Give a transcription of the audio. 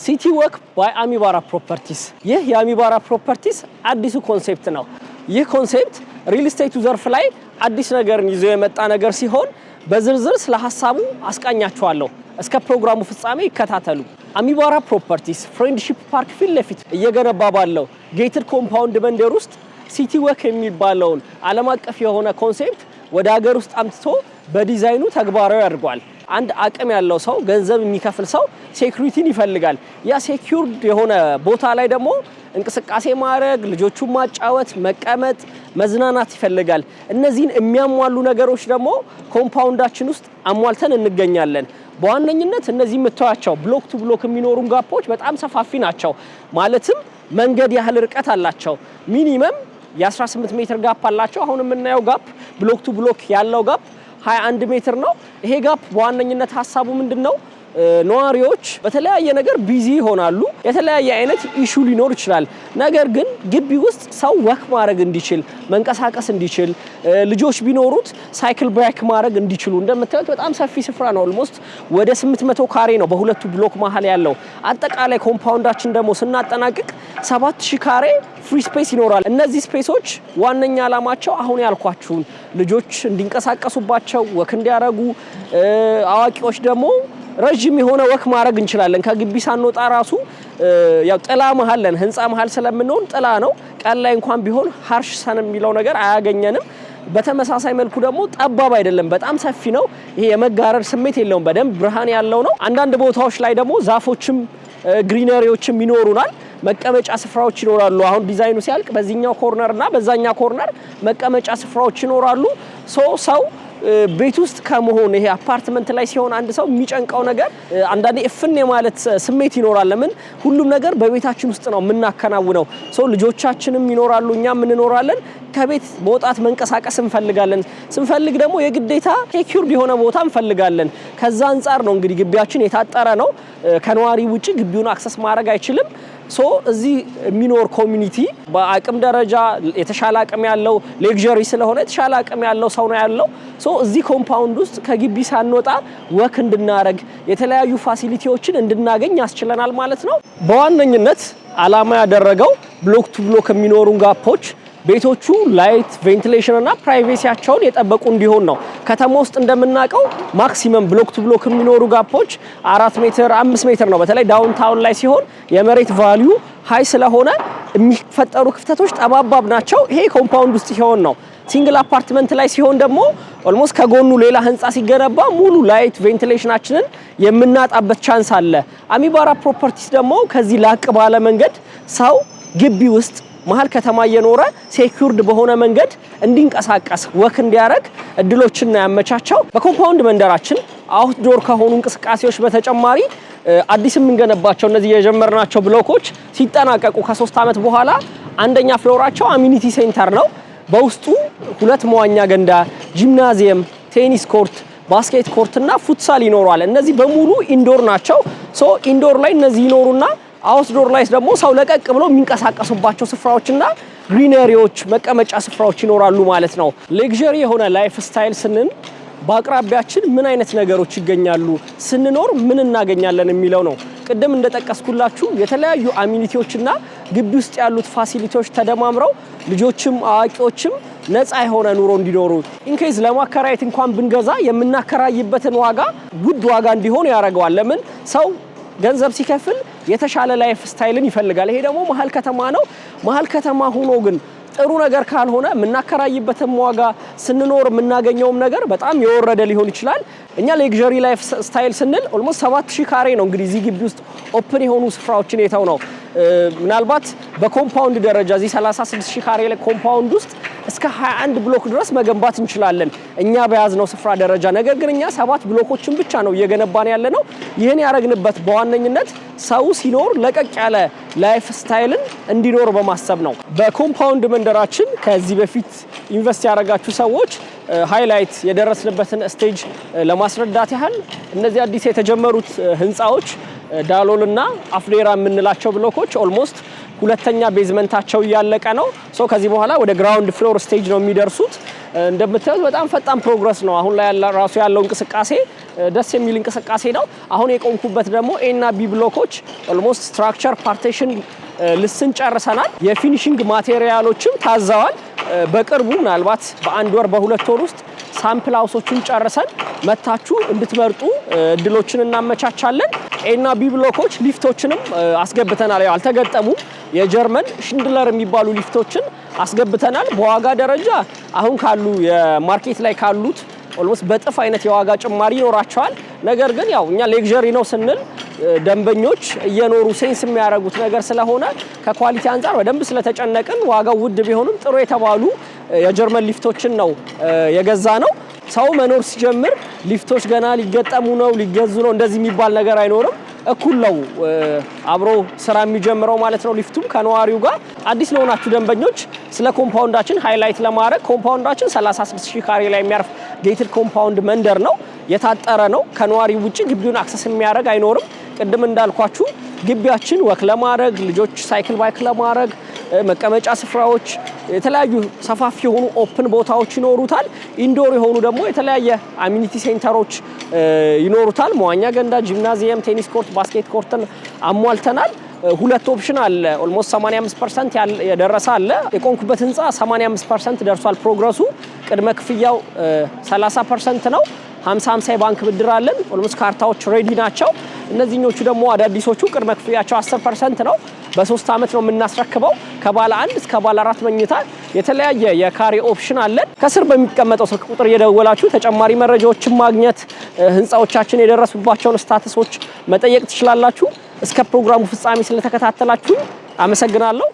City Work by Amibara Properties ይህ የአሚባራ ፕሮፐርቲስ አዲሱ ኮንሴፕት ነው ይህ ኮንሴፕት ሪል ስቴቱ ዘርፍ ላይ አዲስ ነገርን ይዞ የመጣ ነገር ሲሆን በዝርዝር ስለ ሐሳቡ አስቃኛችኋለሁ እስከ ፕሮግራሙ ፍጻሜ ይከታተሉ አሚባራ ፕሮፐርቲስ ፍሬንድሺፕ ፓርክ ፊት ለፊት እየገነባ ባለው ጌትድ ኮምፓውንድ መንደር ውስጥ ሲቲ ወክ የሚባለውን ዓለም አቀፍ የሆነ ኮንሴፕት ወደ ሀገር ውስጥ አምጥቶ በዲዛይኑ ተግባራዊ አድርጓል አንድ አቅም ያለው ሰው ገንዘብ የሚከፍል ሰው ሴኩሪቲን ይፈልጋል ያ ሴኩርድ የሆነ ቦታ ላይ ደግሞ እንቅስቃሴ ማድረግ ልጆቹን ማጫወት መቀመጥ መዝናናት ይፈልጋል እነዚህን የሚያሟሉ ነገሮች ደግሞ ኮምፓውንዳችን ውስጥ አሟልተን እንገኛለን በዋነኝነት እነዚህ የምታዩቸው ብሎክ ቱ ብሎክ የሚኖሩ ጋፖች በጣም ሰፋፊ ናቸው ማለትም መንገድ ያህል ርቀት አላቸው ሚኒመም የ18 ሜትር ጋፕ አላቸው አሁን የምናየው ጋፕ ብሎክ ቱ ብሎክ ያለው ጋፕ 21 ሜትር ነው ይሄ ጋፕ በዋነኝነት ሐሳቡ ምንድነው ነዋሪዎች በተለያየ ነገር ቢዚ ሆናሉ የተለያየ አይነት ኢሹ ሊኖር ይችላል ነገር ግን ግቢ ውስጥ ሰው ወክ ማድረግ እንዲችል መንቀሳቀስ እንዲችል ልጆች ቢኖሩት ሳይክል ብሬክ ማድረግ እንዲችሉ እንደምታዩት በጣም ሰፊ ስፍራ ነው ኦልሞስት ወደ 800 ካሬ ነው በሁለቱ ብሎክ መሃል ያለው አጠቃላይ ኮምፓውንዳችን ደግሞ ስናጠናቅቅ 7000 ካሬ ፍሪ ስፔስ ይኖራል እነዚህ ስፔሶች ዋነኛ ዓላማቸው አሁን ያልኳችሁን ልጆች እንዲንቀሳቀሱባቸው ወክ እንዲያረጉ አዋቂዎች ደግሞ ረጅም የሆነ ወክ ማድረግ እንችላለን ከግቢ ሳንወጣ ራሱ ያው ጥላ መሃለን ህንጻ መሃል ስለምንሆን ጥላ ነው ቀን ላይ እንኳን ቢሆን ሃርሽ ሰን የሚለው ነገር አያገኘንም በተመሳሳይ መልኩ ደግሞ ጠባብ አይደለም በጣም ሰፊ ነው ይሄ የመጋረድ ስሜት የለውም በደንብ ብርሃን ያለው ነው አንዳንድ ቦታዎች ላይ ደግሞ ዛፎችም ግሪነሪዎችም ይኖሩናል መቀመጫ ስፍራዎች ይኖራሉ አሁን ዲዛይኑ ሲያልቅ በዚህኛው ኮርነር እና በዛኛው ኮርነር መቀመጫ ስፍራዎች ይኖራሉ ሰው ቤት ውስጥ ከመሆን ይሄ አፓርትመንት ላይ ሲሆን አንድ ሰው የሚጨንቀው ነገር አንዳንዴ እፍን የማለት ስሜት ይኖራል ለምን ሁሉም ነገር በቤታችን ውስጥ ነው የምናከናውነው ልጆቻችንም ይኖራሉ እኛም እንኖራለን ከቤት መውጣት መንቀሳቀስ እንፈልጋለን ስንፈልግ ደግሞ የግዴታ ሴኩርድ የሆነ ቦታ እንፈልጋለን ከዛ አንፃር ነው እንግዲህ ግቢያችን የታጠረ ነው ከነዋሪ ውጪ ግቢውን አክሰስ ማድረግ አይችልም እዚህ የሚኖር ኮሚኒቲ በአቅም ደረጃ የተሻለ አቅም ያለው ሌክዠሪ ስለሆነ የተሻለ አቅም ያለው ሰው ነው ያለው እዚህ ኮምፓውንድ ውስጥ ከግቢ ሳንወጣ ወክ እንድናረግ የተለያዩ ፋሲሊቲዎችን እንድናገኝ ያስችለናል ማለት ነው በዋነኝነት ዓላማ ያደረገው ብሎክ ቱ ብሎክ የሚኖሩ ጋፖች ቤቶቹ ላይት ቬንቲሌሽን እና ፕራይቬሲያቸውን የጠበቁ እንዲሆን ነው ከተማ ውስጥ እንደምናቀው ማክሲመም ብሎክ ቱ ብሎክ የሚኖሩ ጋፖች 4 ሜትር 5 ሜትር ነው በተለይ ዳውንታውን ላይ ሲሆን የመሬት ቫልዩ ሃይ ስለሆነ የሚፈጠሩ ክፍተቶች ጠባባብ ናቸው ይሄ ኮምፓውንድ ውስጥ ሲሆን ነው ሲንግል አፓርትመንት ላይ ሲሆን ደግሞ ኦልሞስት ከጎኑ ሌላ ህንጻ ሲገነባ ሙሉ ላይት ቬንቲሌሽናችንን የምናጣበት ቻንስ አለ አሚባራ ፕሮፐርቲስ ደግሞ ከዚህ ላቅ ባለ መንገድ ሰው ግቢ ውስጥ መሃል ከተማ እየኖረ ሴኩርድ በሆነ መንገድ እንዲንቀሳቀስ ወክ እንዲያረግ እድሎችን ያመቻቸው በኮምፓውንድ መንደራችን አውትዶር ከሆኑ እንቅስቃሴዎች በተጨማሪ አዲስ የምንገነባቸው እነዚህ የጀመርናቸው ብሎኮች ሲጠናቀቁ ከ3 አመት በኋላ አንደኛ ፍሎራቸው አሚኒቲ ሴንተር ነው በውስጡ 2 መዋኛ ገንዳ ጂምናዚየም ቴኒስ ኮርት ባስኬት ኮርት እና ፉትሳል ይኖራል እነዚህ በሙሉ ኢንዶር ናቸው ኢንዶር ላይ እነዚህ ይኖሩና አውትዶር ላይ ደግሞ ሰው ለቀቅ ብሎ የሚንቀሳቀሱባቸው ስፍራዎችና ግሪነሪዎች መቀመጫ ስፍራዎች ይኖራሉ ማለት ነው ሌክዠሪ የሆነ ላይፍ ስታይል ስንል በአቅራቢያችን ምን አይነት ነገሮች ይገኛሉ ስንኖር ምን እናገኛለን የሚለው ነው ቅድም እንደጠቀስኩላችሁ የተለያዩ አሚኒቲዎችና ግቢ ውስጥ ያሉት ፋሲሊቲዎች ተደማምረው ልጆችም አዋቂዎችም ነፃ የሆነ ኑሮ እንዲኖሩ ኢንኬዝ ለማከራየት እንኳን ብንገዛ የምናከራይበትን ዋጋ ውድ ዋጋ እንዲሆን ያደርገዋል ለምን ሰው ገንዘብ ሲከፍል የተሻለ ላይፍ ስታይልን ይፈልጋል ይሄ ደግሞ መሃል ከተማ ነው መሃል ከተማ ሆኖ ግን ጥሩ ነገር ካልሆነ ምናከራይበትም ዋጋ ስንኖር ምናገኘውም ነገር በጣም የወረደ ሊሆን ይችላል እኛ ሌክዠሪ ላይፍ ስታይል ስንል ኦልሞስት 7000 ካሬ ነው እንግዲህ እዚህ ግቢ ውስጥ ኦፕን የሆኑ ስፍራዎችን የተው ነው ምናልባት በኮምፓውንድ ደረጃ እዚህ 36000 ካሬ ላይ ኮምፓውንድ ውስጥ እስከ 21 ብሎክ ድረስ መገንባት እንችላለን እኛ በያዝነው ስፍራ ደረጃ ነገር ግን እኛ 7 ብሎኮችን ብቻ ነው እየገነባን ያለነው ይሄን ያረግንበት በዋነኝነት ሰው ሲኖር ለቀቅ ያለ ላይፍ ስታይልን እንዲኖር በማሰብ ነው በኮምፓውንድ መንደራችን ከዚህ በፊት ኢንቨስት ያደረጋችሁ ሰዎች ሃይላይት የደረስንበትን ስቴጅ ለማስረዳት ያህል እነዚህ አዲስ የተጀመሩት ህንጻዎች ዳሎልና አፍዴራ የምንላቸው ብሎኮች ኦልሞስት ሁለተኛ ቤዝመንታቸው ያለቀ ነው ሶ ከዚህ በኋላ ወደ ግራውንድ ፍሎር ስቴጅ ነው የሚደርሱት እንደምታዩት በጣም ፈጣን ፕሮግረስ ነው አሁን ላይ ራሱ ያለው እንቅስቃሴ ደስ የሚል እንቅስቃሴ ነው አሁን የቆምኩበት ደግሞ ኤ እና ቢ ብሎኮች ኦልሞስት ስትራክቸር ፓርቲሽን ልስን ጨርሰናል የፊኒሺንግ ማቴሪያሎችም ታዛዋል በቅርቡ ምናልባት በአንድ ወር በሁለት ወር ውስጥ ሳምፕል ሃውሶችን ጨርሰን መታችሁ እንድትመርጡ እድሎችን እናመቻቻለን ኤ እና ቢ ብሎኮች ሊፍቶችንም አስገብተናል ያው አልተገጠሙም የጀርመን ሽንድለር የሚባሉ ሊፍቶችን አስገብተናል በዋጋ ደረጃ አሁን ካሉ የማርኬት ላይ ካሉት ኦልሞስት በጥፍ አይነት የዋጋ ጭማሪ ይኖራቸዋል ነገር ግን ያው እኛ ሌክዠሪ ነው ስንል ደንበኞች እየኖሩ ሴንስ የሚያደርጉት ነገር ስለሆነ ከኳሊቲ አንፃር በደንብ ስለተጨነቅን ዋጋው ውድ ቢሆንም ጥሩ የተባሉ የጀርመን ሊፍቶችን ነው የገዛ ነው ሰው መኖር ሲጀምር ሊፍቶች ገና ሊገጠሙ ነው ሊገዙ ነው እንደዚህ የሚባል ነገር አይኖርም እኩል ነው አብሮ ስራ የሚጀምረው ማለት ነው ሊፍቱም ከነዋሪው ጋር አዲስ ለሆናችሁ ደንበኞች ስለ ኮምፓውንዳችን ሃይላይት ለማድረግ ኮምፓውንዳችን 36000 ካሬ ላይ የሚያርፍ ጌትድ ኮምፓውንድ መንደር ነው የታጠረ ነው ከነዋሪው ውጪ ግቢውን አክሰስ የሚያደርግ አይኖርም ቅድም እንዳልኳችሁ ግቢያችን ወክ ለማድረግ ልጆች ሳይክል ባይክ ለማድረግ መቀመጫ ስፍራዎች የተለያዩ ሰፋፊ የሆኑ ኦፕን ቦታዎች ይኖሩታል ኢንዶር የሆኑ ደግሞ የተለያየ አሚኒቲ ሴንተሮች ይኖሩታል መዋኛ ገንዳ ጂምናዚየም ቴኒስ ኮርት ባስኬት ኮርትን አሟልተናል ሁለት ኦፕሽን አለ ኦልሞስት 85% የደረሰ አለ የቆንኩበት ህንጻ 85% ደርሷል ፕሮግረሱ ቅድመ ክፍያው 30% ነው 50 ባንክ ብድር አለን ኦልሞስት ካርታዎች ሬዲ ናቸው እነዚህኞቹ ደግሞ አዳዲሶቹ ቅድመ ክፍያቸው 10% ነው በ3 አመት ነው የምናስረክበው ከባለ 1 እስከ ባለ 4 መኝታ የተለያየ የካሬ ኦፕሽን አለን ከስር በሚቀመጠው ስልክ ቁጥር እየደወላችሁ ተጨማሪ መረጃዎችን ማግኘት ህንጻዎቻችን የደረሱባቸውን ስታተሶች መጠየቅ ትችላላችሁ እስከ ፕሮግራሙ ፍጻሜ ስለተከታተላችሁ አመሰግናለሁ